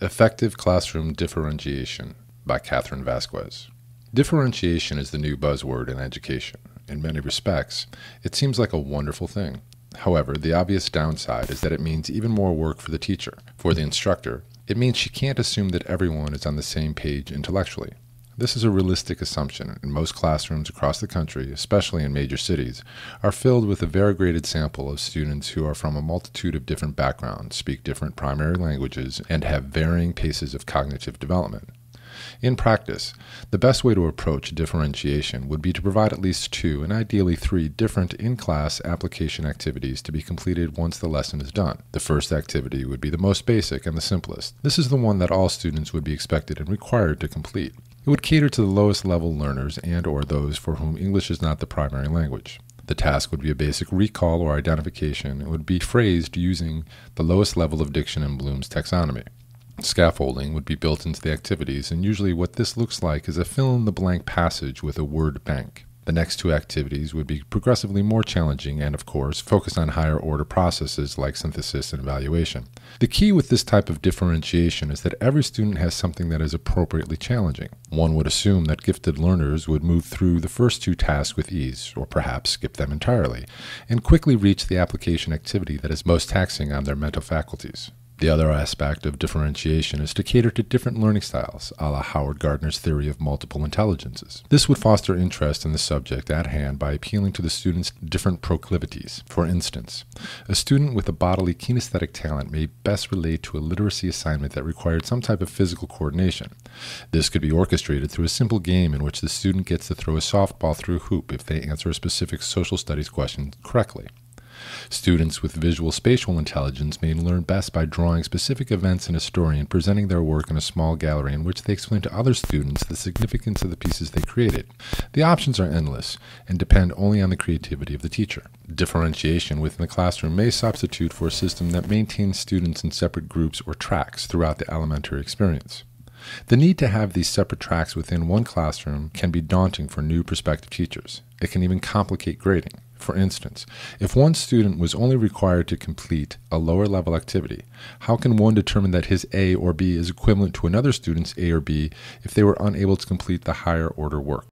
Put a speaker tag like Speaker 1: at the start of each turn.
Speaker 1: Effective Classroom Differentiation by Catherine Vasquez. Differentiation is the new buzzword in education. In many respects, it seems like a wonderful thing. However, the obvious downside is that it means even more work for the teacher. For the instructor, it means she can't assume that everyone is on the same page intellectually. This is a realistic assumption, and most classrooms across the country, especially in major cities, are filled with a variegated sample of students who are from a multitude of different backgrounds, speak different primary languages, and have varying paces of cognitive development. In practice, the best way to approach differentiation would be to provide at least 2 and ideally 3 different in-class application activities to be completed once the lesson is done. The first activity would be the most basic and the simplest. This is the one that all students would be expected and required to complete. It would cater to the lowest level learners and/or those for whom English is not the primary language. The task would be a basic recall or identification and would be phrased using the lowest level of diction in Bloom's taxonomy. Scaffolding would be built into the activities, and usually what this looks like is a fill-in-the-blank passage with a word bank. The next 2 activities would be progressively more challenging and, of course, focus on higher-order processes like synthesis and evaluation. The key with this type of differentiation is that every student has something that is appropriately challenging. One would assume that gifted learners would move through the first 2 tasks with ease, or perhaps skip them entirely, and quickly reach the application activity that is most taxing on their mental faculties. The other aspect of differentiation is to cater to different learning styles, a la Howard Gardner's theory of multiple intelligences. This would foster interest in the subject at hand by appealing to the student's different proclivities. For instance, a student with a bodily kinesthetic talent may best relate to a literacy assignment that required some type of physical coordination. This could be orchestrated through a simple game in which the student gets to throw a softball through a hoop if they answer a specific social studies question correctly. Students with visual spatial intelligence may learn best by drawing specific events in a story and presenting their work in a small gallery in which they explain to other students the significance of the pieces they created. The options are endless and depend only on the creativity of the teacher. Differentiation within the classroom may substitute for a system that maintains students in separate groups or tracks throughout the elementary experience. The need to have these separate tracks within one classroom can be daunting for new prospective teachers. It can even complicate grading. For instance, if one student was only required to complete a lower level activity, how can one determine that his A or B is equivalent to another student's A or B if they were unable to complete the higher order work?